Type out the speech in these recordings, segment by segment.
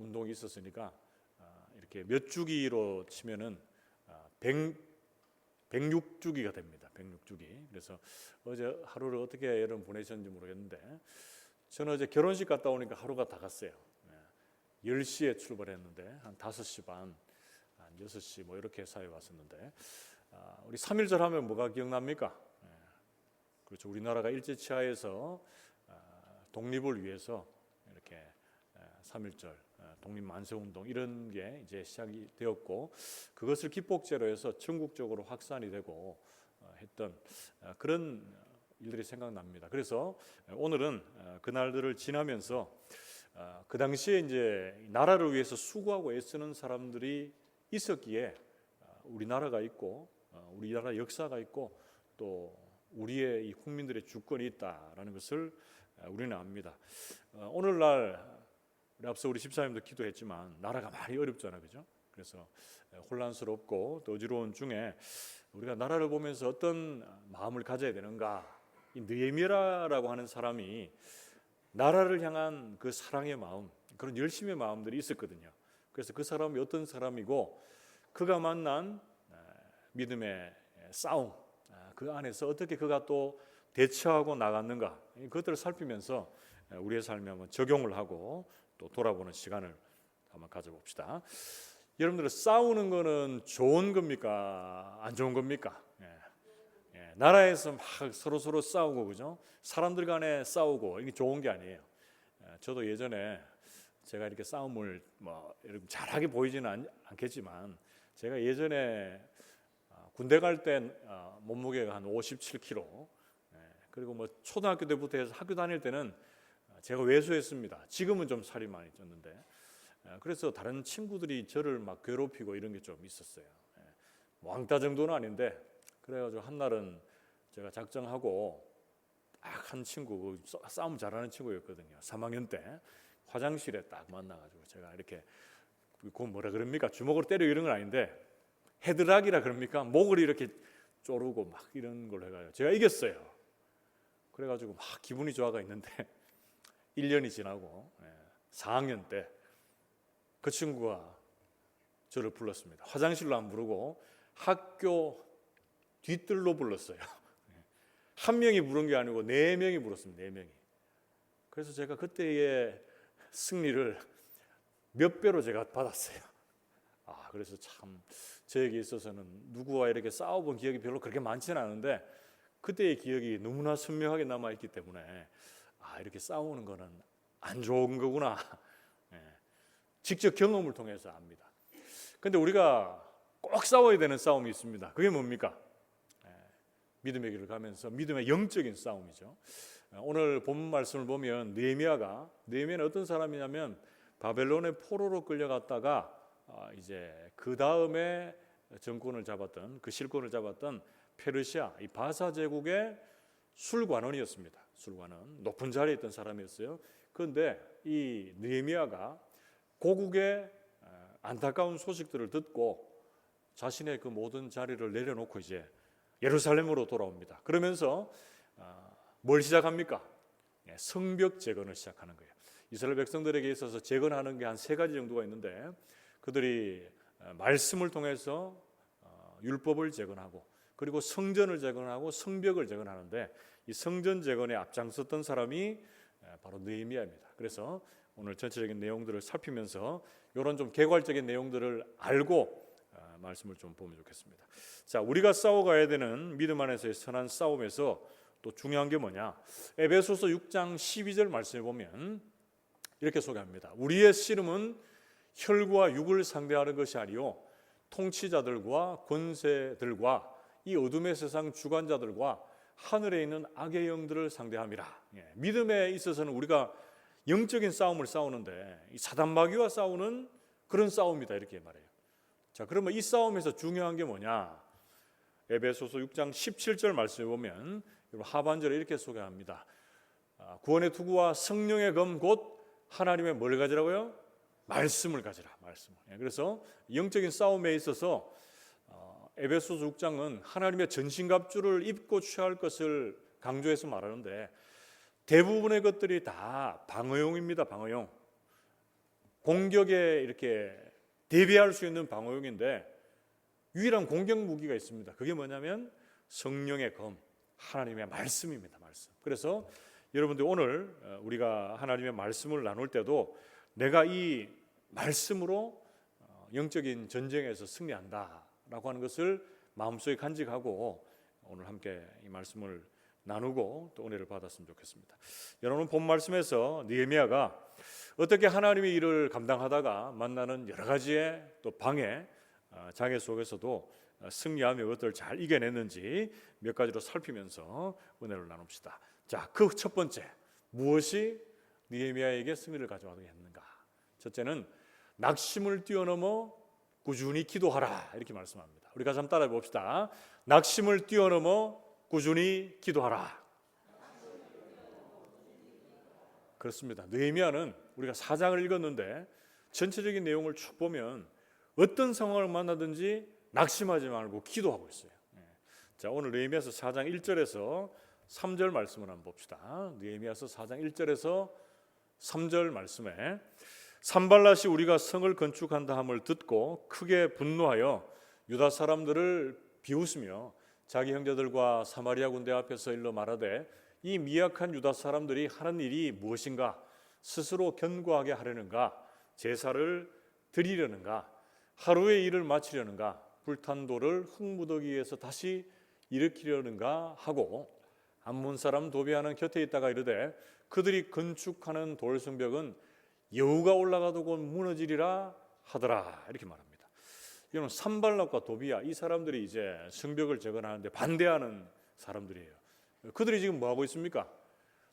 운동이 있었으니까 이렇게 몇 주기로 치면은 106주기가 됩니다. 106주기. 그래서 어제 하루를 어떻게 여러분 보내셨는지 모르겠는데 저는 어제 결혼식 갔다 오니까 하루가 다 갔어요. 10시에 출발했는데 한 5시 반, 한 6시 뭐 이렇게 사회 왔었는데 우리 3.1절 하면 뭐가 기억납니까? 그렇죠. 우리나라가 일제치하에서 독립을 위해서 이렇게 3.1절 독립만세운동 이런 게 이제 시작이 되었고 그것을 기폭제로 해서 전국적으로 확산이 되고 했던 그런 일들이 생각납니다. 그래서 오늘은 그날들을 지나면서 그 당시에 이제 나라를 위해서 수고하고 애쓰는 사람들이 있었기에 우리나라가 있고 우리나라 역사가 있고 또 우리의 이 국민들의 주권이 있다라는 것을 우리는 압니다. 오늘날 앞서 우리 집사님도 기도했지만 나라가 많이 어렵잖아요, 그죠? 그래서 혼란스럽고 또 어지러운 중에 우리가 나라를 보면서 어떤 마음을 가져야 되는가? 이 느헤미야라고 하는 사람이 나라를 향한 그 사랑의 마음, 그런 열심의 마음들이 있었거든요. 그래서 그 사람이 어떤 사람이고 그가 만난 믿음의 싸움, 그 안에서 어떻게 그가 또 대처하고 나갔는가 그것들을 살피면서 우리의 삶에 한번 적용을 하고 또 돌아보는 시간을 한번 가져봅시다. 여러분들 싸우는 거는 좋은 겁니까? 안 좋은 겁니까? 나라에서 막 서로 싸우고 그죠? 사람들 간에 싸우고 이게 좋은 게 아니에요. 저도 예전에 제가 이렇게 싸움을 뭐 잘하게 보이지는 않겠지만 제가 예전에 군대 갈 때 몸무게가 한 57kg 그리고 뭐 초등학교 때부터 해서 학교 다닐 때는 제가 왜소했습니다. 지금은 좀 살이 많이 쪘는데 그래서 다른 친구들이 저를 막 괴롭히고 이런 게 좀 있었어요. 왕따 정도는 아닌데 그래가지고 한날은 제가 작정하고 딱 한 친구 싸움 잘하는 친구였거든요. 3학년 때 화장실에 딱 만나가지고 제가 이렇게 그 뭐라 그럽니까? 주먹으로 때려 이런 건 아닌데 헤드락이라 그럽니까? 목을 이렇게 조르고 막 이런 걸 해가지고 제가 이겼어요. 그래가지고 막 기분이 좋아가 있는데 1년이 지나고 4학년 때 그 친구가 저를 불렀습니다. 화장실로 안 부르고 학교 뒤뜰로 불렀어요. 한 명이 부른 게 아니고 4명이 불렀습니다. 4명이. 그래서 제가 그때의 승리를 몇 배로 제가 받았어요. 그래서 참 저에게 있어서는 누구와 이렇게 싸워본 기억이 별로 그렇게 많지는 않은데 그때의 기억이 너무나 선명하게 남아있기 때문에 이렇게 싸우는 거는 안 좋은 거구나. 직접 경험을 통해서 압니다. 그런데 우리가 꼭 싸워야 되는 싸움이 있습니다. 그게 뭡니까? 믿음의 길을 가면서 믿음의 영적인 싸움이죠. 오늘 본문 말씀을 보면 느헤미야는 어떤 사람이냐면 바벨론의 포로로 끌려갔다가 이제 그 다음에 정권을 잡았던 그 실권을 잡았던 페르시아 이 바사 제국의 술관원이었습니다. 술관원 높은 자리에 있던 사람이었어요. 그런데 이 느헤미야가 고국의 안타까운 소식들을 듣고 자신의 그 모든 자리를 내려놓고 이제 예루살렘으로 돌아옵니다. 그러면서 뭘 시작합니까? 성벽 재건을 시작하는 거예요. 이스라엘 백성들에게 있어서 재건하는 게 한 3가지 정도가 있는데 그들이 말씀을 통해서 율법을 재건하고 그리고 성전을 재건하고 성벽을 재건하는데 이 성전 재건에 앞장섰던 사람이 바로 느헤미야입니다. 그래서 오늘 전체적인 내용들을 살피면서 이런 좀 개괄적인 내용들을 알고 말씀을 좀 보면 좋겠습니다. 자, 우리가 싸워가야 되는 믿음 안에서의 선한 싸움에서 또 중요한 게 뭐냐? 에베소서 6장 12절 말씀에 보면 이렇게 소개합니다. 우리의 씨름은 혈과 육을 상대하는 것이 아니요 통치자들과 권세들과 이 어둠의 세상 주관자들과 하늘에 있는 악의 영들을 상대함이라. 믿음에 있어서는 우리가 영적인 싸움을 싸우는데 이 사단 마귀와 싸우는 그런 싸움이다 이렇게 말해요. 자, 그러면 이 싸움에서 중요한 게 뭐냐? 에베소서 6장 17절 말씀에 보면 하반절에 이렇게 소개합니다. 구원의 투구와 성령의 검 곧 하나님의 뭘 가지라고요? 말씀을 가지라. 말씀을. 그래서 영적인 싸움에 있어서 에베소서 6장은 하나님의 전신갑주를 입고 취할 것을 강조해서 말하는데 대부분의 것들이 다 방어용입니다. 방어용. 공격에 이렇게 대비할 수 있는 방어용인데 유일한 공격 무기가 있습니다. 그게 뭐냐면 성령의 검, 하나님의 말씀입니다. 말씀. 그래서 여러분들 오늘 우리가 하나님의 말씀을 나눌 때도 내가 이 말씀으로 영적인 전쟁에서 승리한다라고 하는 것을 마음속에 간직하고 오늘 함께 이 말씀을 나누고 또 은혜를 받았으면 좋겠습니다. 여러분 본 말씀에서 느헤미야가 어떻게 하나님의 일을 감당하다가 만나는 여러 가지의 또 방해, 장애 속에서도 승리하며 그것들을 잘 이겨냈는지 몇 가지로 살피면서 은혜를 나눕시다. 자, 그 첫 번째 무엇이 느헤미야에게 승리를 가져가게 했는가? 첫째는 낙심을 뛰어넘어 꾸준히 기도하라 이렇게 말씀합니다. 우리 같이 한번 따라해 봅시다. 낙심을 뛰어넘어 꾸준히 기도하라. 그렇습니다. 느헤미야는 우리가 4장을 읽었는데 전체적인 내용을 쭉 보면 어떤 상황을 만나든지 낙심하지 말고 기도하고 있어요. 자, 오늘 느헤미야서 4장 1절에서 3절 말씀을 한번 봅시다. 느헤미야서 4장 1절에서 3절 말씀에 산발랏이 우리가 성을 건축한다 함을 듣고 크게 분노하여 유다 사람들을 비웃으며 자기 형제들과 사마리아 군대 앞에서 일러 말하되 이 미약한 유다 사람들이 하는 일이 무엇인가? 스스로 견고하게 하려는가? 제사를 드리려는가? 하루의 일을 마치려는가? 불탄 돌을 흙무더기에서 다시 일으키려는가 하고 암몬 사람 도비아는 곁에 있다가 이르되 그들이 건축하는 돌성벽은 여우가 올라가도 곧 무너지리라 하더라 이렇게 말합니다. 이건 산발락과 도비아 이 사람들이 이제 성벽을 재건하는데 반대하는 사람들이에요. 그들이 지금 뭐 하고 있습니까?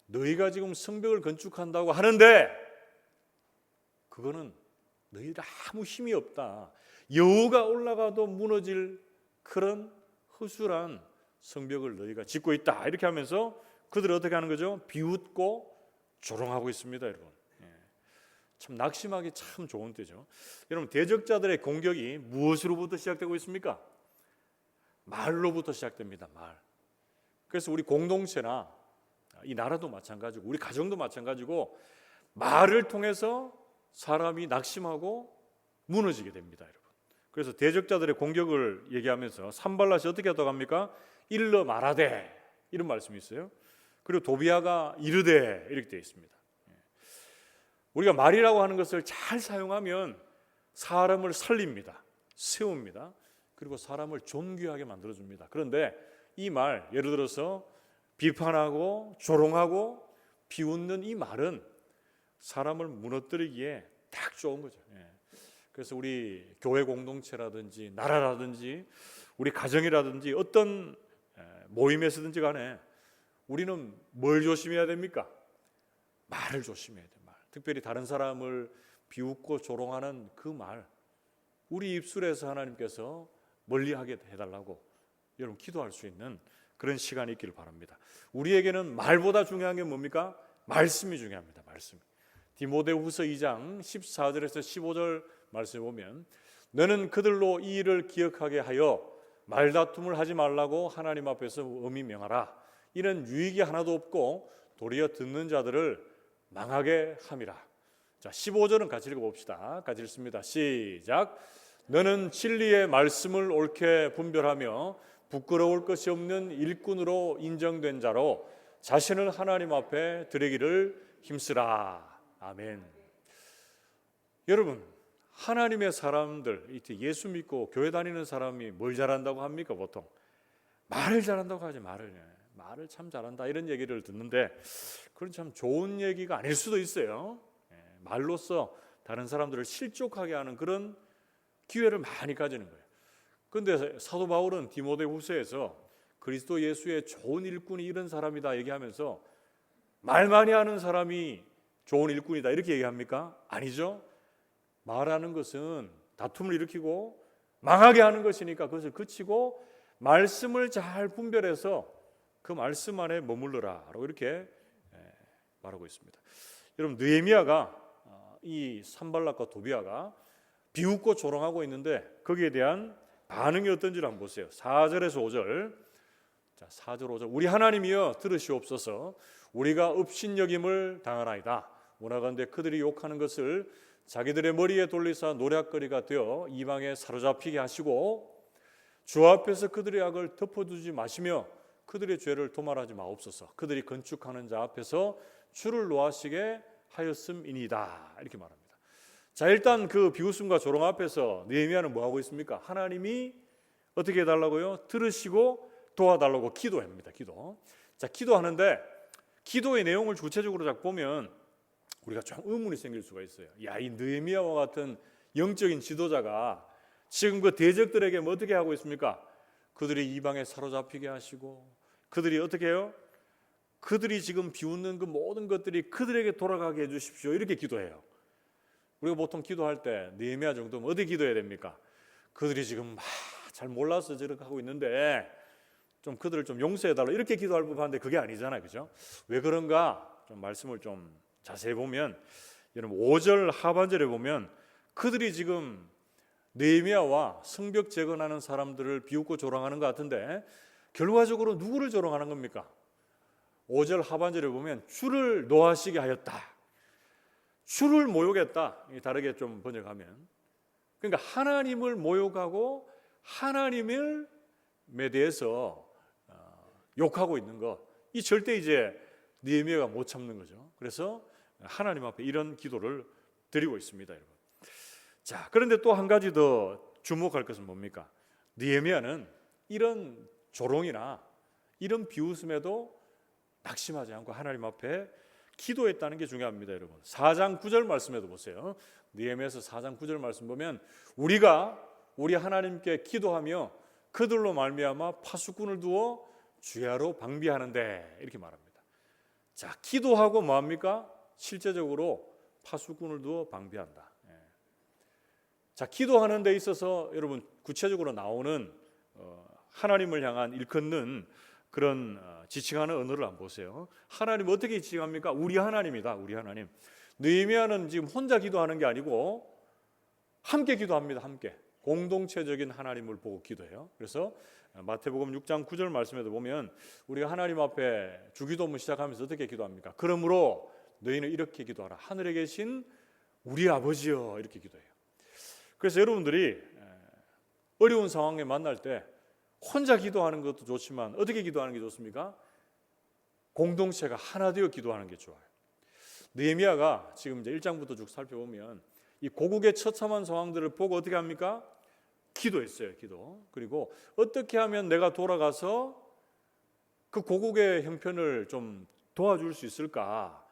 너희가 지금 성벽을 건축한다고 하는데 그거는 너희들 아무 힘이 없다. 여우가 올라가도 무너질 그런 허술한 성벽을 너희가 짓고 있다. 이렇게 하면서 그들이 어떻게 하는 거죠? 비웃고 조롱하고 있습니다, 여러분. 참 낙심하기 참 좋은 때죠. 여러분 대적자들의 공격이 무엇으로부터 시작되고 있습니까? 말로부터 시작됩니다. 말. 그래서 우리 공동체나 이 나라도 마찬가지고 우리 가정도 마찬가지고 말을 통해서 사람이 낙심하고 무너지게 됩니다, 여러분. 그래서 대적자들의 공격을 얘기하면서 산발랏이 어떻게 하다고 합니까? 일러 말하되 이런 말씀이 있어요. 그리고 도비아가 이르되 이렇게 되어 있습니다. 우리가 말이라고 하는 것을 잘 사용하면 사람을 살립니다. 세웁니다. 그리고 사람을 존귀하게 만들어줍니다. 그런데 이 말, 예를 들어서 비판하고 조롱하고 비웃는 이 말은 사람을 무너뜨리기에 딱 좋은 거죠. 그래서 우리 교회 공동체라든지 나라라든지 우리 가정이라든지 어떤 모임에서든지 간에 우리는 뭘 조심해야 됩니까? 말을 조심해야 돼요. 특별히 다른 사람을 비웃고 조롱하는 그 말, 우리 입술에서 하나님께서 멀리하게 해달라고 여러분 기도할 수 있는 그런 시간이 있기를 바랍니다. 우리에게는 말보다 중요한 게 뭡니까? 말씀이 중요합니다. 말씀. 디모데후서 2장 14절에서 15절 말씀에 보면 너는 그들로 이 일을 기억하게 하여 말다툼을 하지 말라고 하나님 앞에서 엄히 명하라. 이는 유익이 하나도 없고 도리어 듣는 자들을 망하게 함이라. 자, 15절은 같이 읽어봅시다. 같이 읽습니다. 시작. 너는 진리의 말씀을 옳게 분별하며 부끄러울 것이 없는 일꾼으로 인정된 자로 자신을 하나님 앞에 드리기를 힘쓰라. 아멘. 여러분, 하나님의 사람들, 예수 믿고 교회 다니는 사람이 뭘 잘한다고 합니까? 보통 말을 잘한다고 하지. 말을 참 잘한다 이런 얘기를 듣는데 그건 참 좋은 얘기가 아닐 수도 있어요. 말로써 다른 사람들을 실족하게 하는 그런 기회를 많이 가지는 거예요. 그런데 사도 바울은 디모데후서에서 그리스도 예수의 좋은 일꾼이 이런 사람이다 얘기하면서 말 많이 하는 사람이 좋은 일꾼이다 이렇게 얘기합니까? 아니죠. 말하는 것은 다툼을 일으키고 망하게 하는 것이니까 그것을 그치고 말씀을 잘 분별해서 그 말씀 안에 머물러라라고 이렇게 말하고 있습니다. 여러분 느헤미야가 이 산발락과 도비아가 비웃고 조롱하고 있는데 거기에 대한 반응이 어떤지를 한번 보세요. 4절에서 5절. 자, 4절 5절. 우리 하나님이여 들으시옵소서. 우리가 업신여김을 당하나이다. 원하건대 그들이 욕하는 것을 자기들의 머리에 돌리사 노략거리가 되어 이방에 사로잡히게 하시고 주 앞에서 그들의 악을 덮어두지 마시며 그들의 죄를 도말하지 마옵소서. 그들이 건축하는 자 앞에서 주를 노하시게 하였음이니이다. 이렇게 말합니다. 자, 일단 그 비웃음과 조롱 앞에서 느헤미야는 뭐 하고 있습니까? 하나님이 어떻게 해달라고요? 들으시고 도와달라고 기도합니다. 기도. 자, 기도하는데 기도의 내용을 구체적으로 딱 보면 우리가 좀 의문이 생길 수가 있어요. 야, 이 느헤미야와 같은 영적인 지도자가 지금 그 대적들에게 뭐 어떻게 하고 있습니까? 그들이 이방에 사로잡히게 하시고 그들이 어떻게 해요? 그들이 지금 비웃는 그 모든 것들이 그들에게 돌아가게 해주십시오. 이렇게 기도해요. 우리가 보통 기도할 때 느헤미야 정도면 어디 기도해야 됩니까? 그들이 지금 잘 몰라서 저렇게 하고 있는데 좀 그들을 좀 용서해달라 이렇게 기도할 법한데 그게 아니잖아요. 그죠? 왜 그런가? 좀 말씀을 좀 자세히 보면 여러분 5절 하반절에 보면 그들이 지금 느헤미야와 성벽 재건하는 사람들을 비웃고 조롱하는 것 같은데 결과적으로 누구를 조롱하는 겁니까? 5절 하반절에 보면 주를 노하시게 하였다. 주를 모욕했다. 다르게 좀 번역하면 그러니까 하나님을 모욕하고 하나님에 대해서 욕하고 있는 거, 이 절대 이제 느헤미야가 못 참는 거죠. 그래서 하나님 앞에 이런 기도를 드리고 있습니다, 여러분. 자, 그런데 또 한 가지 더 주목할 것은 뭡니까? 느헤미야는 이런 조롱이나 이런 비웃음에도 낙심하지 않고 하나님 앞에 기도했다는 게 중요합니다, 여러분. 4장 9절 말씀에도 보세요. 느헤미야서 4장 9절 말씀 보면 우리가 우리 하나님께 기도하며 그들로 말미암아 파수꾼을 두어 주야로 방비하는데 이렇게 말합니다. 자, 기도하고 뭐합니까? 실제적으로 파수꾼을 두어 방비한다. 자, 기도하는 데 있어서 여러분 구체적으로 나오는 하나님을 향한 일컫는 그런 지칭하는 언어를 한번 보세요. 하나님 어떻게 지칭합니까? 우리 하나님이다. 우리 하나님. 느헤미야는 지금 혼자 기도하는 게 아니고 함께 기도합니다. 함께. 공동체적인 하나님을 보고 기도해요. 그래서 마태복음 6장 9절 말씀에도 보면 우리가 하나님 앞에 주기도문 시작하면서 어떻게 기도합니까? 그러므로 너희는 이렇게 기도하라. 하늘에 계신 우리 아버지여 이렇게 기도해요. 그래서 여러분들이 어려운 상황에 만날 때 혼자 기도하는 것도 좋지만 어떻게 기도하는 게 좋습니까? 공동체가 하나 되어 기도하는 게 좋아요. 느헤미야가 지금 이제 1장부터 쭉 살펴보면 이 고국의 처참한 상황들을 보고 어떻게 합니까? 기도했어요. 기도. 그리고 어떻게 하면 내가 돌아가서 그 고국의 형편을 좀 도와줄 수 있을까?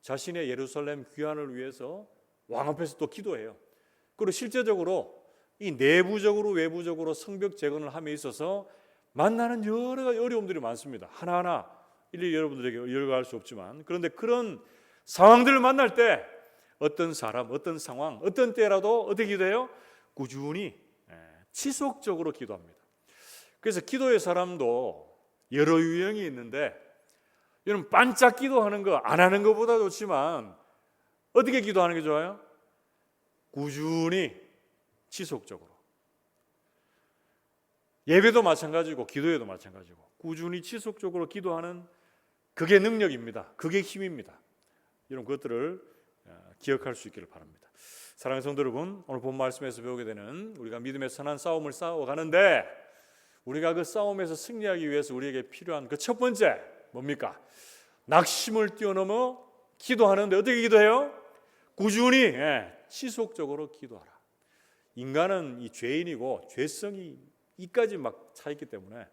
자신의 예루살렘 귀환을 위해서 왕 앞에서 또 기도해요. 그리고 실제적으로 이 내부적으로 외부적으로 성벽 재건을 함에 있어서 만나는 여러 가지 어려움들이 많습니다. 하나하나 일일이 여러분들에게 열거할 수 없지만 그런데 그런 상황들을 만날 때 어떤 사람, 어떤 상황, 어떤 때라도 어떻게 기도해요? 꾸준히 지속적으로 기도합니다. 그래서 기도의 사람도 여러 유형이 있는데 여러분 반짝 기도하는 거 안 하는 것보다 좋지만 어떻게 기도하는 게 좋아요? 꾸준히 지속적으로. 예배도 마찬가지고 기도에도 마찬가지고 꾸준히 지속적으로 기도하는 그게 능력입니다. 그게 힘입니다. 이런 것들을 기억할 수 있기를 바랍니다. 사랑하는 성도 여러분, 오늘 본 말씀에서 배우게 되는 우리가 믿음의 선한 싸움을 싸워가는데 우리가 그 싸움에서 승리하기 위해서 우리에게 필요한 그 첫 번째 뭡니까? 낙심을 뛰어넘어 기도하는데 어떻게 기도해요? 꾸준히 지속적으로 기도하라. 인간은 이 죄인이고 죄성이 이까지 막 차 있기 때문에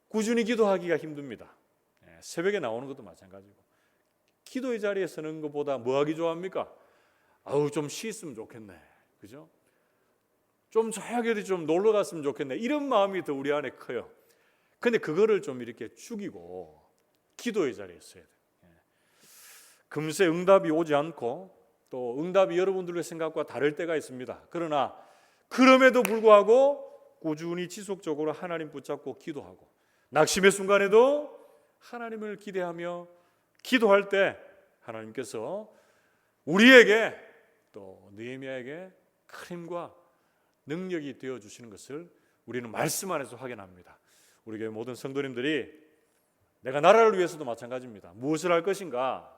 꾸준히 기도하기가 힘듭니다. 새벽에 나오는 것도 마찬가지고 기도의 자리에 서는 것보다 뭐 하기 좋아합니까? 아우 좀 쉬었으면 좋겠네. 그죠? 좀 조용히 좀 놀러 갔으면 좋겠네. 이런 마음이 더 우리 안에 커요. 근데 그거를 좀 이렇게 죽이고 기도의 자리에 있어야 돼요. 금세 응답이 오지 않고 또 응답이 여러분들의 생각과 다를 때가 있습니다. 그러나 그럼에도 불구하고 꾸준히 지속적으로 하나님 붙잡고 기도하고 낙심의 순간에도 하나님을 기대하며 기도할 때 하나님께서 우리에게 또 느헤미야에게 큰 힘과 능력이 되어주시는 것을 우리는 말씀 안에서 확인합니다. 우리 교회 모든 성도님들이 내가 나라를 위해서도 마찬가지입니다. 무엇을 할 것인가?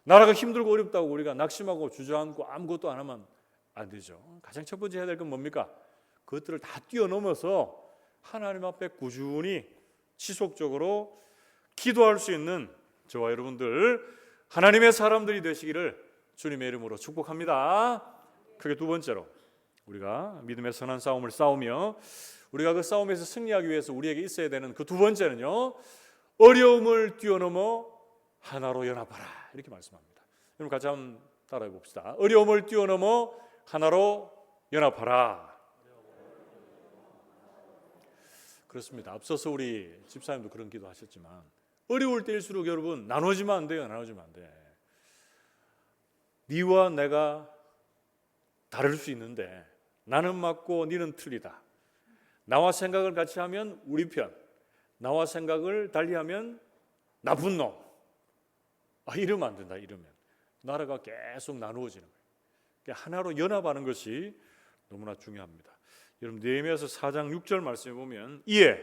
나라가 힘들고 어렵다고 우리가 낙심하고 주저앉고 아무것도 안 하면 안 되죠. 가장 첫 번째 해야 될 건 뭡니까? 그것들을 다 뛰어넘어서 하나님 앞에 꾸준히 지속적으로 기도할 수 있는 저와 여러분들 하나님의 사람들이 되시기를 주님의 이름으로 축복합니다. 그게 두 번째로 우리가 믿음의 선한 싸움을 싸우며 우리가 그 싸움에서 승리하기 위해서 우리에게 있어야 되는 그 두 번째는요, 어려움을 뛰어넘어 하나로 연합하라, 이렇게 말씀합니다. 여러분 같이 한번 따라해 봅시다. 어려움을 뛰어넘어 하나로 연합하라. 그렇습니다. 앞서서 우리 집사님도 그런 기도 하셨지만 어려울 때일수록 여러분 나눠지면 안 돼요. 나눠지면 안 돼. 네와 내가 다를 수 있는데 나는 맞고 너는 틀리다. 나와 생각을 같이 하면 우리 편, 나와 생각을 달리하면 나쁜 놈. 이러면 안 된다. 이러면 나라가 계속 나누어지는 거예요. 그러니까 하나로 연합하는 것이 너무나 중요합니다. 여러분 느헤미야서 4장 6절 말씀에 보면 이에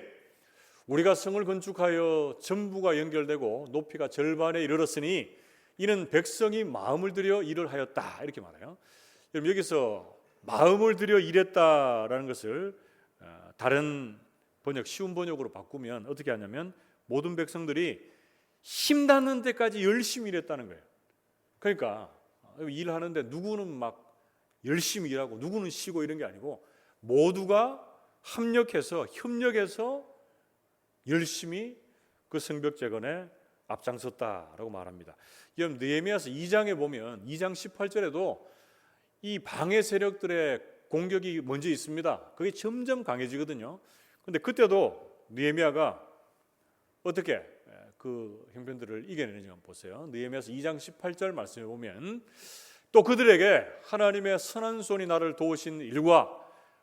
우리가 성을 건축하여 전부가 연결되고 높이가 절반에 이르렀으니 이는 백성이 마음을 들여 일을 하였다, 이렇게 말해요. 여러분 여기서 마음을 들여 일했다라는 것을 다른 번역, 쉬운 번역으로 바꾸면 어떻게 하냐면 모든 백성들이 힘 닿는 데까지 열심히 일했다는 거예요. 그러니까 일하는데 누구는 막 열심히 일하고 누구는 쉬고 이런 게 아니고 모두가 합력해서 협력해서 열심히 그 성벽 재건에 앞장섰다라고 말합니다. 여러분 느헤미야서 2장에 보면 2장 18절에도 이 방해 세력들의 공격이 먼저 있습니다. 그게 점점 강해지거든요. 그런데 그때도 느헤미야가 어떻게 그 형편들을 이겨내는지 한번 보세요. 느헤미야서 2장 18절 말씀에 보면 또 그들에게 하나님의 선한 손이 나를 도우신 일과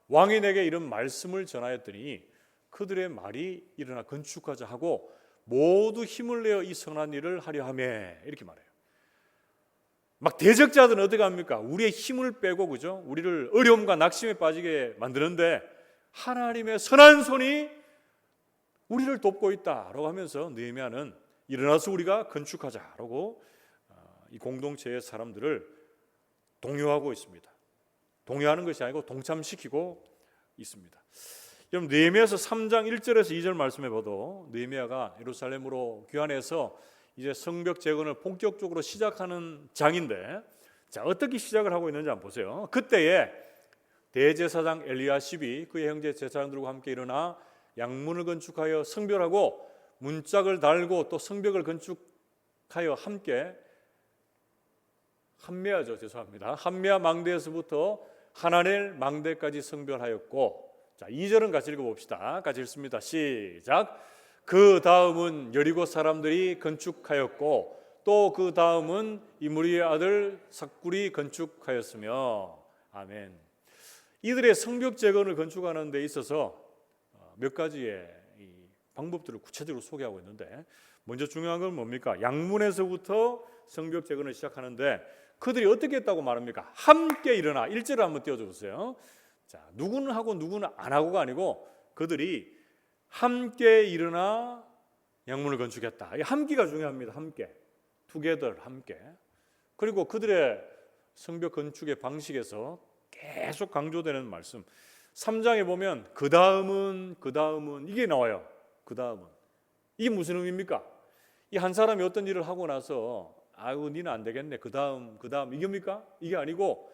왕이 내게 이런 말씀을 전하였더니 그들의 말이 일어나 건축하자 하고 모두 힘을 내어 이 선한 일을 하려 하며, 이렇게 말해요. 막 대적자들은 어떻게 합니까? 우리의 힘을 빼고, 그죠? 우리를 어려움과 낙심에 빠지게 만드는데 하나님의 선한 손이 우리를 돕고 있다라고 하면서 느헤미야는 일어나서 우리가 건축하자라고 이 공동체의 사람들을 동요하고 있습니다. 동요하는 것이 아니고 동참시키고 있습니다. 여러분 느헤미야서 3장 1절에서 2절 말씀해 봐도 느헤미야가 예루살렘으로 귀환해서 이제 성벽 재건을 본격적으로 시작하는 장인데, 자 어떻게 시작을 하고 있는지 한번 보세요. 그때에 대제사장 엘리야십이 그의 형제 제사장들과 함께 일어나 양문을 건축하여 성별하고 문짝을 달고 또 성벽을 건축하여 함께 한메아죠. 죄송합니다. 한메아 망대에서부터 하나넬 망대까지 성별하였고, 자 2절은 같이 읽어봅시다. 같이 읽습니다. 시작. 그 다음은 여리고 사람들이 건축하였고 또 그 다음은 이므리의 아들 삭굴이 건축하였으며, 아멘. 이들의 성벽 재건을 건축하는 데 있어서 몇 가지의 방법들을 구체적으로 소개하고 있는데, 먼저 중요한 건 뭡니까? 양문에서부터 성벽 재건을 시작하는데 그들이 어떻게 했다고 말합니까? 함께 일어나. 1절을 한번 띄워줘 보세요. 자, 누구는 하고 누구는 안 하고가 아니고 그들이 함께 일어나 양문을 건축했다. 이 함께가 중요합니다. 함께, together, 함께. 그리고 그들의 성벽 건축의 방식에서 계속 강조되는 말씀, 3장에 보면 그 다음은 이게 나와요. 그 다음은 이게 무슨 의미입니까? 이 한 사람이 어떤 일을 하고 나서 아유 니는 안 되겠네, 그 다음 이겁니까? 이게 아니고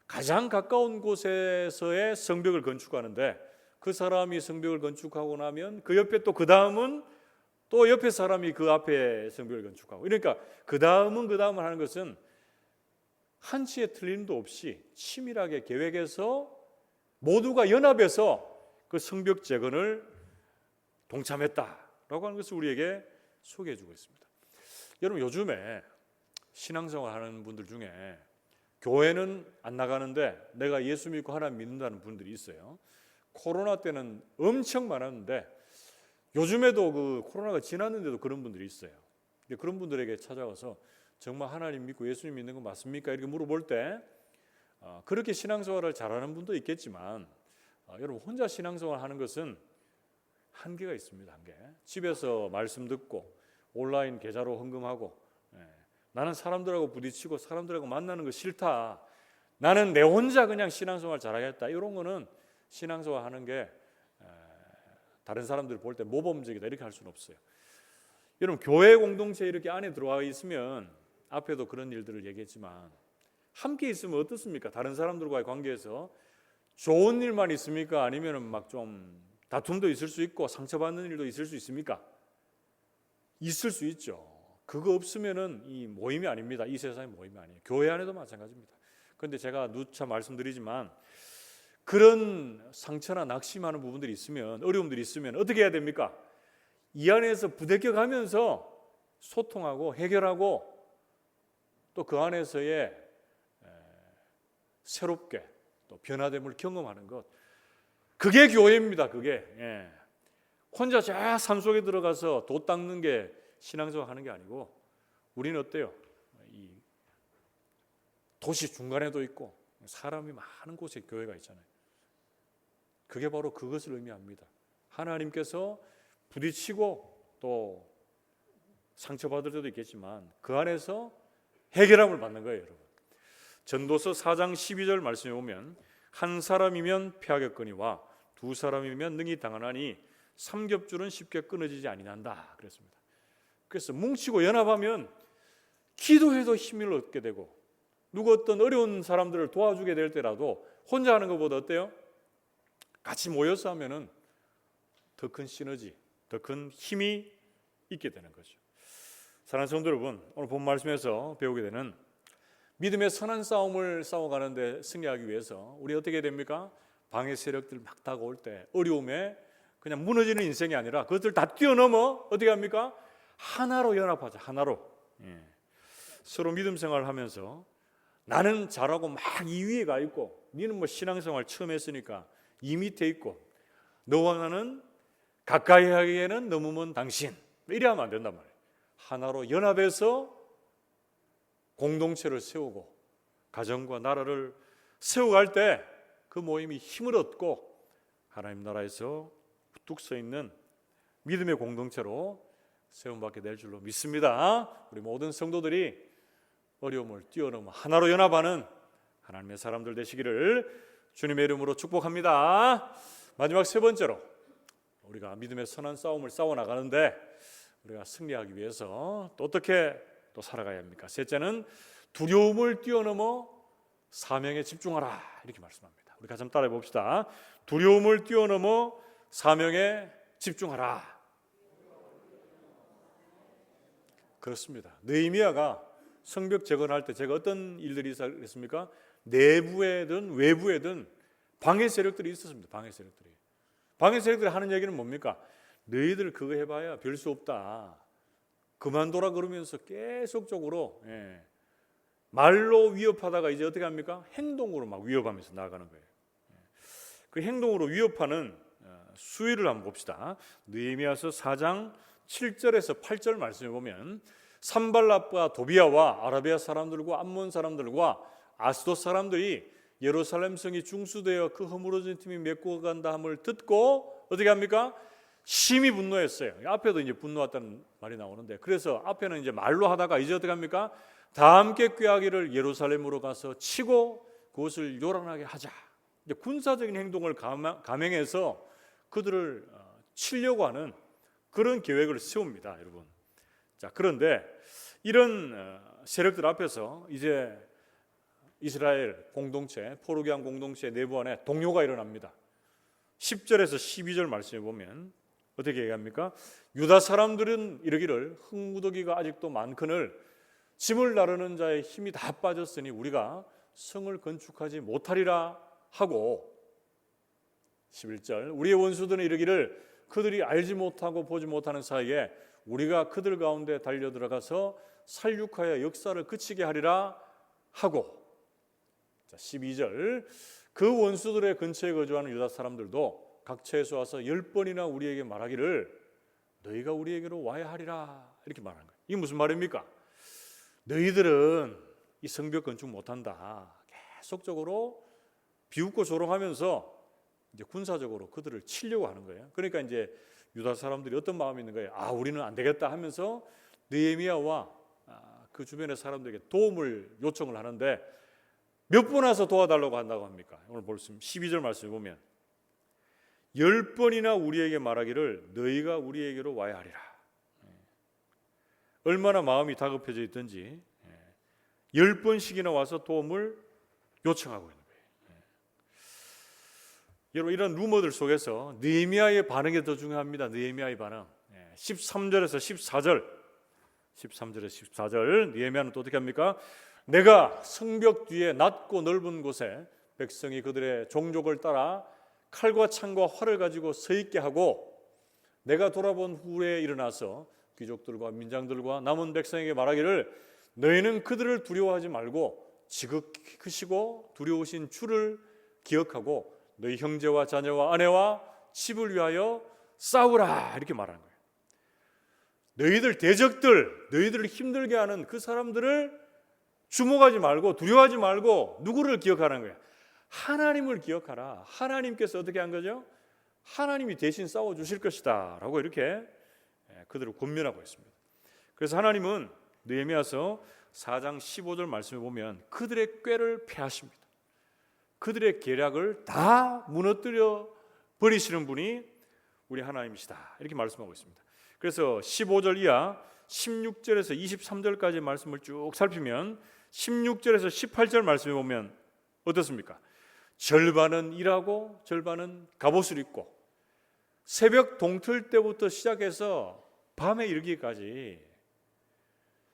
가장 가까운 곳에서의 성벽을 건축하는데 그 사람이 성벽을 건축하고 나면 그 옆에 또 그 다음은 또 옆에 사람이 그 앞에 성벽을 건축하고, 그러니까 그 다음은 하는 것은 한치의 틀림도 없이 치밀하게 계획해서 모두가 연합해서 그 성벽 재건을 동참했다라고 하는 것을 우리에게 소개해 주고 있습니다. 여러분 요즘에 신앙생활 하는 분들 중에 교회는 안 나가는데 내가 예수 믿고 하나님 믿는다는 분들이 있어요. 코로나 때는 엄청 많았는데 요즘에도 그 코로나가 지났는데도 그런 분들이 있어요. 그런 분들에게 찾아가서 정말 하나님 믿고 예수님 믿는 거 맞습니까? 이렇게 물어볼 때 그렇게 신앙생활을 잘하는 분도 있겠지만 여러분 혼자 신앙생활 하는 것은 한계가 있습니다. 한계. 집에서 말씀 듣고 온라인 계좌로 헌금하고 나는 사람들하고 부딪히고 사람들하고 만나는 거 싫다. 나는 내 혼자 그냥 신앙생활 잘하겠다. 이런 거는 신앙생활 하는 게 다른 사람들 볼 때 모범적이다 이렇게 할 수는 없어요. 여러분 교회 공동체 이렇게 안에 들어와 있으면 앞에도 그런 일들을 얘기했지만 함께 있으면 어떻습니까? 다른 사람들과의 관계에서 좋은 일만 있습니까? 아니면 막 좀 다툼도 있을 수 있고 상처받는 일도 있을 수 있습니까? 있을 수 있죠. 그거 없으면은 이 모임이 아닙니다. 이 세상의 모임이 아니에요. 교회 안에도 마찬가지입니다. 그런데 제가 누차 말씀드리지만 그런 상처나 낙심하는 부분들이 있으면 어려움들이 있으면 어떻게 해야 됩니까? 이 안에서 부대껴가면서 소통하고 해결하고 또 그 안에서의 새롭게 또 변화됨을 경험하는 것, 그게 교회입니다. 그게 혼자 저 산속에 들어가서 돛 닦는 게 신앙생활 하는 게 아니고 우리는 어때요? 이 도시 중간에도 있고 사람이 많은 곳에 교회가 있잖아요. 그게 바로 그것을 의미합니다. 하나님께서 부딪히고 또 상처받을 때도 있겠지만 그 안에서 해결함을 받는 거예요, 여러분. 전도서 4장 12절 말씀에 보면 한 사람이면 패하겠거니와 두 사람이면 능히 당하나니 삼겹줄은 쉽게 끊어지지 아니한다 그랬습니다. 그래서 뭉치고 연합하면 기도해도 힘을 얻게 되고 누구 어떤 어려운 사람들을 도와주게 될 때라도 혼자 하는 것보다 어때요? 같이 모여서 하면은 더 큰 시너지, 더 큰 힘이 있게 되는 거죠. 사랑하는 성도 여러분, 오늘 본 말씀에서 배우게 되는 믿음의 선한 싸움을 싸워가는데 승리하기 위해서 우리 어떻게 됩니까? 방해 세력들 막 다가올 때 어려움에 그냥 무너지는 인생이 아니라 그것들 다 뛰어넘어 어떻게 합니까? 하나로 연합하자. 하나로. 서로 믿음 생활을 하면서 나는 잘하고 막 이 위에 가 있고 너는 뭐 신앙생활 처음 했으니까 이 밑에 있고 너와 나는 가까이 하기에는 너무 먼 당신, 이래 하면 안 된단 말이에요. 하나로 연합해서 공동체를 세우고 가정과 나라를 세워갈 때 그 모임이 힘을 얻고 하나님 나라에서 뚝 서 있는 믿음의 공동체로 세움받게 될 줄로 믿습니다. 우리 모든 성도들이 어려움을 뛰어넘어 하나로 연합하는 하나님의 사람들 되시기를 주님의 이름으로 축복합니다. 마지막 세 번째로 우리가 믿음의 선한 싸움을 싸워나가는데 우리가 승리하기 위해서 또 어떻게 또 살아가야 합니까? 셋째는 두려움을 뛰어넘어 사명에 집중하라 이렇게 말씀합니다. 우리 같이 한번 따라해 봅시다. 두려움을 뛰어넘어 사명에 집중하라. 그렇습니다. 느헤미야가 성벽 재건할 때 제가 어떤 일들이 있었습니까? 내부에든 외부에든 방해 세력들이 있었습니다. 방해 세력들이 하는 얘기는 뭡니까? 너희들 그거 해봐야 별 수 없다. 그만둬라 그러면서 계속적으로 말로 위협하다가 이제 어떻게 합니까? 행동으로 막 위협하면서 나아가는 거예요. 그 행동으로 위협하는 수위를 한번 봅시다. 느헤미야서 4장 7절에서 8절 말씀에 보면 산발랏과 도비아와 아라비아 사람들과 암몬 사람들과 아스돗 사람들이 예루살렘 성이 중수되어 그 허물어진 틈이 메꾸어 간다 함을 듣고 어떻게 합니까? 심히 분노했어요. 앞에도 이제 분노했다는 말이 나오는데 그래서 앞에는 이제 말로 하다가 이제 어떻게 합니까? 다 함께 꾀하기를 예루살렘으로 가서 치고 그것을 요란하게 하자. 이제 군사적인 행동을 감행해서 그들을 치려고 하는 그런 계획을 세웁니다, 여러분. 자, 그런데 이런 세력들 앞에서 이제 이스라엘 공동체, 포르기안 공동체 내부 안에 동요가 일어납니다. 10절에서 12절 말씀에 보면 어떻게 얘기합니까? 유다 사람들은 이르기를 흙무더기가 아직도 많거늘 짐을 나르는 자의 힘이 다 빠졌으니 우리가 성을 건축하지 못하리라 하고 11절 우리의 원수들은 이르기를 그들이 알지 못하고 보지 못하는 사이에 우리가 그들 가운데 달려들어가서 살육하여 역사를 그치게 하리라 하고 12절 그 원수들의 근처에 거주하는 유다 사람들도 각처에서 와서 10번이나 우리에게 말하기를 너희가 우리에게로 와야 하리라 이렇게 말하는 거예요. 이게 무슨 말입니까? 너희들은 이 성벽 건축 못한다. 계속적으로 비웃고 조롱하면서 이제 군사적으로 그들을 치려고 하는 거예요. 그러니까 이제 유다 사람들이 어떤 마음이 있는 거예요? 아, 우리는 안 되겠다 하면서 느헤미야와 그 주변의 사람들에게 도움을 요청을 하는데 몇 번 와서 도와달라고 한다고 합니까? 오늘 볼 수 있는 12절 말씀을 보면 10번이나 우리에게 말하기를 너희가 우리에게로 와야 하리라. 얼마나 마음이 다급해져 있든지 10번씩이나 와서 도움을 요청하고 있는 거예요. 여러분, 이런 루머들 속에서 느헤미야의 반응이 더 중요합니다. 느헤미야의 반응. 13절에서 14절 느헤미야는 또 어떻게 합니까? 내가 성벽 뒤에 낮고 넓은 곳에 백성이 그들의 종족을 따라 칼과 창과 활을 가지고 서 있게 하고 내가 돌아본 후에 일어나서 귀족들과 민장들과 남은 백성에게 말하기를 너희는 그들을 두려워하지 말고 지극히 크시고 두려우신 주를 기억하고 너희 형제와 자녀와 아내와 집을 위하여 싸우라 이렇게 말하는 거예요. 너희들 대적들, 너희들을 힘들게 하는 그 사람들을 주목하지 말고 두려워하지 말고 누구를 기억하는 거예요? 하나님을 기억하라. 하나님께서 어떻게 한 거죠? 하나님이 대신 싸워주실 것이다 라고 이렇게 그들을 권면하고 있습니다. 그래서 하나님은 느헤미야서 4장 15절 말씀에 보면 그들의 꾀를 패하십니다. 그들의 계략을 다 무너뜨려 버리시는 분이 우리 하나님이시다 이렇게 말씀하고 있습니다. 그래서 15절 이하 16절에서 23절까지 말씀을 쭉 살피면 16절에서 18절 말씀에 보면 어떻습니까? 절반은 일하고 절반은 갑옷을 입고 새벽 동틀 때부터 시작해서 밤에 이르기까지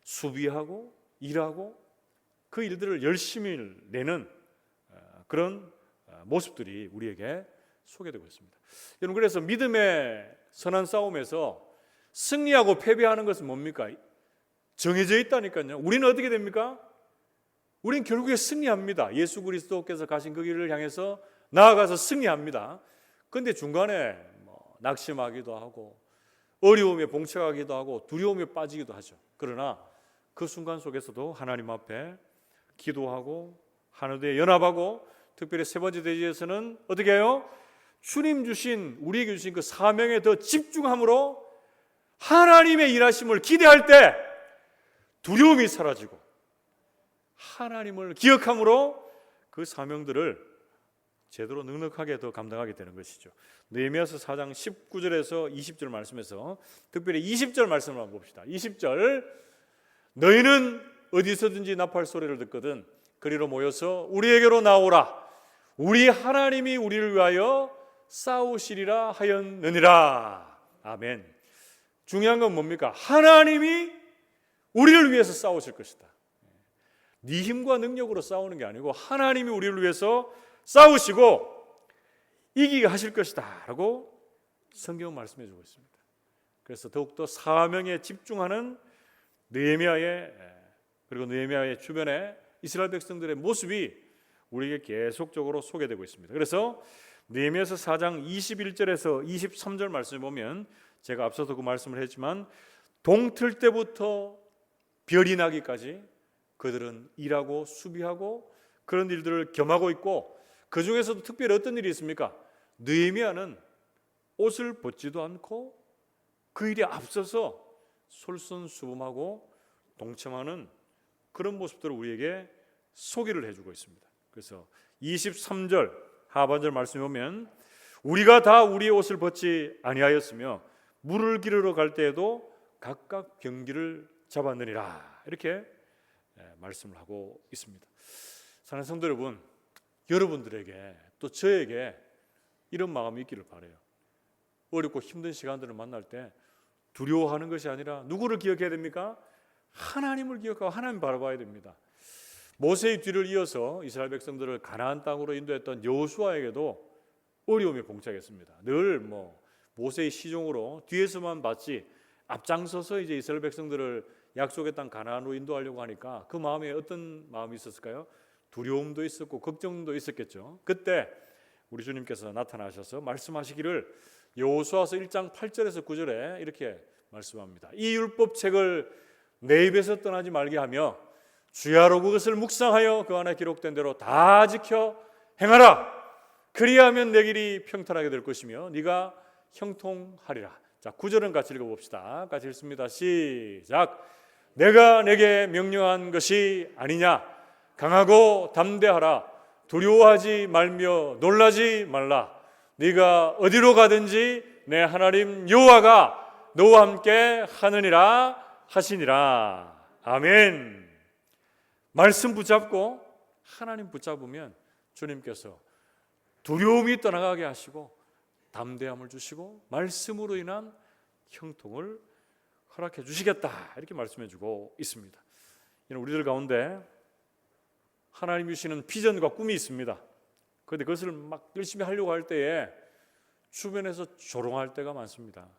수비하고 일하고 그 일들을 열심히 내는 그런 모습들이 우리에게 소개되고 있습니다. 여러분, 그래서 믿음의 선한 싸움에서 승리하고 패배하는 것은 뭡니까? 정해져 있다니까요. 우리는 어떻게 됩니까? 우리는 결국에 승리합니다. 예수 그리스도께서 가신 그 길을 향해서 나아가서 승리합니다. 그런데 중간에 낙심하기도 하고 어려움에 봉착하기도 하고 두려움에 빠지기도 하죠. 그러나 그 순간 속에서도 하나님 앞에 기도하고 하늘에 연합하고 특별히 세 번째 대지에서는 어떻게 해요? 주님 주신 우리에게 주신 그 사명에 더 집중함으로 하나님의 일하심을 기대할 때 두려움이 사라지고 하나님을 기억함으로 그 사명들을 제대로 넉넉하게 더 감당하게 되는 것이죠. 느헤미야서 4장 19절에서 20절 말씀에서 특별히 20절 말씀을 한번 봅시다. 20절 너희는 어디서든지 나팔 소리를 듣거든 그리로 모여서 우리에게로 나오라. 우리 하나님이 우리를 위하여 싸우시리라 하였느니라. 아멘. 중요한 건 뭡니까? 하나님이 우리를 위해서 싸우실 것이다. 네 힘과 능력으로 싸우는 게 아니고 하나님이 우리를 위해서 싸우시고 이기게 하실 것이다 라고 성경은 말씀해 주고 있습니다. 그래서 더욱더 사명에 집중하는 느헤미야의 그리고 느헤미야의 주변에 이스라엘 백성들의 모습이 우리에게 계속적으로 소개되고 있습니다. 그래서 느헤미야서 4장 21절에서 23절 말씀을 보면 제가 앞서도 그 말씀을 했지만 동틀 때부터 별이 나기까지 그들은 일하고 수비하고 그런 일들을 겸하고 있고 그 중에서도 특별히 어떤 일이 있습니까? 느헤미야는 옷을 벗지도 않고 그 일에 앞서서 솔선수범하고 동참하는 그런 모습들을 우리에게 소개를 해주고 있습니다. 그래서 23절 하반절 말씀에 보면 우리가 다 우리의 옷을 벗지 아니하였으며 물을 기르러 갈 때에도 각각 병기를 잡았느니라 이렇게 말씀을 하고 있습니다. 사랑하는 성도 여러분, 여러분들에게 또 저에게 이런 마음이 있기를 바라요. 어렵고 힘든 시간들을 만날 때 두려워하는 것이 아니라 누구를 기억해야 됩니까? 하나님을 기억하고 하나님 바라봐야 됩니다. 모세의 뒤를 이어서 이스라엘 백성들을 가나안 땅으로 인도했던 여호수아에게도 어려움이 봉착했습니다. 늘 모세의 시종으로 뒤에서만 봤지 앞장서서 이제 이스라엘 백성들을 약속의 땅 가나안으로 인도하려고 하니까 그 마음에 어떤 마음이 있었을까요? 두려움도 있었고 걱정도 있었겠죠. 그때 우리 주님께서 나타나셔서 말씀하시기를 여호수아서 1장 8절에서 9절에 이렇게 말씀합니다. 이 율법책을 내 입에서 떠나지 말게 하며 주야로 그것을 묵상하여 그 안에 기록된 대로 다 지켜 행하라. 그리하면 내 길이 평탄하게 될 것이며 네가 형통하리라. 자, 9절은 같이 읽어봅시다. 같이 읽습니다. 시작. 내가 내게 명령한 것이 아니냐? 강하고 담대하라. 두려워하지 말며 놀라지 말라. 네가 어디로 가든지 내 하나님 여호와가 너와 함께 하느니라 하시니라. 아멘. 말씀 붙잡고 하나님 붙잡으면 주님께서 두려움이 떠나가게 하시고 담대함을 주시고 말씀으로 인한 형통을 허락해 주시겠다, 이렇게 말씀해 주고 있습니다. 우리들 가운데 하나님 주시는 비전과 꿈이 있습니다. 그런데 그것을 막 열심히 하려고 할 때에 주변에서 조롱할 때가 많습니다.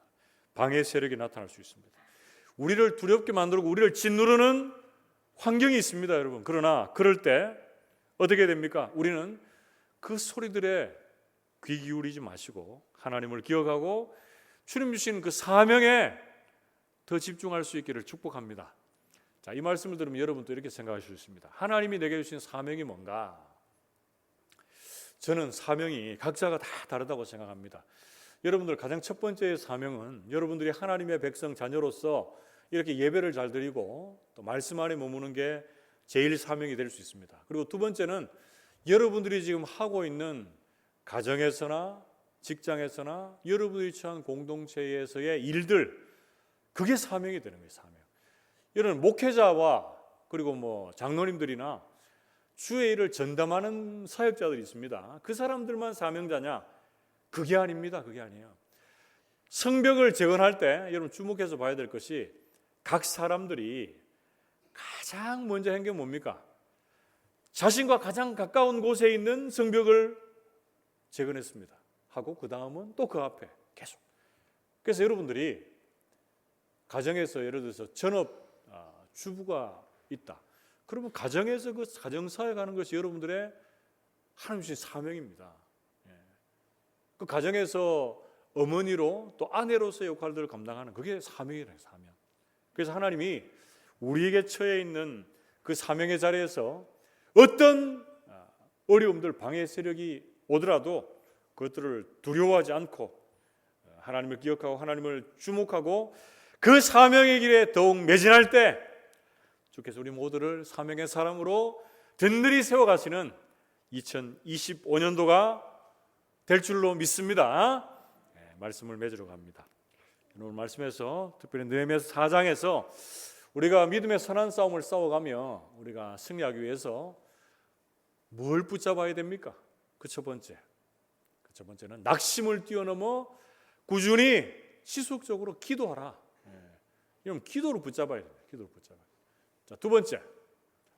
방해 세력이 나타날 수 있습니다. 우리를 두렵게 만들고 우리를 짓누르는 환경이 있습니다, 여러분. 그러나 그럴 때 어떻게 됩니까? 우리는 그 소리들에 귀 기울이지 마시고 하나님을 기억하고 주님 주신 그 사명에 더 집중할 수 있기를 축복합니다. 자, 이 말씀을 들으면 여러분도 이렇게 생각하실 수 있습니다. 하나님이 내게 주신 사명이 뭔가? 저는 사명이 각자가 다 다르다고 생각합니다. 여러분들 가장 첫 번째 사명은 여러분들이 하나님의 백성 자녀로서 이렇게 예배를 잘 드리고 또 말씀 안에 머무는 게 제일 사명이 될 수 있습니다. 그리고 두 번째는 여러분들이 지금 하고 있는 가정에서나 직장에서나 여러분들이 처한 공동체에서의 일들, 그게 사명이 되는 거예요. 사명. 이런 목회자와 그리고 장로님들이나 주의 일을 전담하는 사역자들이 있습니다. 그 사람들만 사명자냐? 그게 아닙니다. 그게 아니에요. 성벽을 재건할 때 여러분 주목해서 봐야 될 것이 각 사람들이 가장 먼저 한 게 뭡니까? 자신과 가장 가까운 곳에 있는 성벽을 재건했습니다. 하고 그 다음은 또 그 앞에 계속. 그래서 여러분들이 가정에서 예를 들어서 전업 주부가 있다. 그러면 가정에서 그 가정사에 가는 것이 여러분들의 하나님 주신 사명입니다. 그 가정에서 어머니로 또 아내로서의 역할들을 감당하는 그게 사명이라는 사명. 그래서 하나님이 우리에게 처해 있는 그 사명의 자리에서 어떤 어려움들, 방해 세력이 오더라도 그것들을 두려워하지 않고 하나님을 기억하고 하나님을 주목하고 그 사명의 길에 더욱 매진할 때 주께서 우리 모두를 사명의 사람으로 든든히 세워가시는 2025년도가 될 줄로 믿습니다. 말씀을 맺으러 갑니다. 오늘 말씀에서 특별히 느헤미야서 4장에서 우리가 믿음의 선한 싸움을 싸워가며 우리가 승리하기 위해서 뭘 붙잡아야 됩니까? 그 첫 번째는 낙심을 뛰어넘어 꾸준히 지속적으로 기도하라. 이러면 기도로 붙잡아야 됩니다. 기도로 붙잡아야 됩니다. 자, 두 번째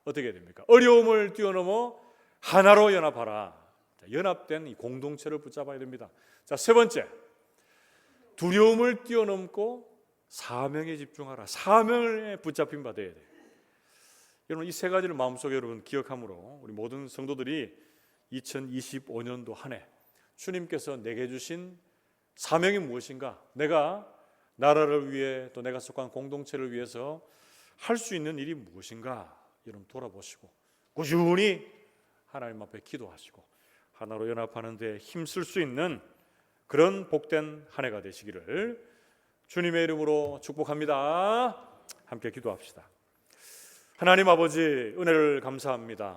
어떻게 해야 됩니까? 어려움을 뛰어넘어 하나로 연합하라. 자, 연합된 이 공동체를 붙잡아야 됩니다. 자, 세 번째 두려움을 뛰어넘고 사명에 집중하라. 사명에 붙잡힌 바 되어야 돼요. 여러분 이 세 가지를 마음속에 여러분 기억함으로 우리 모든 성도들이 2025년도 한 해 주님께서 내게 주신 사명이 무엇인가? 내가 나라를 위해 또 내가 속한 공동체를 위해서 할 수 있는 일이 무엇인가? 여러분 돌아보시고 꾸준히 하나님 앞에 기도하시고 하나로 연합하는 데 힘쓸 수 있는 그런 복된 한 해가 되시기를 주님의 이름으로 축복합니다. 함께 기도합시다. 하나님 아버지 은혜를 감사합니다.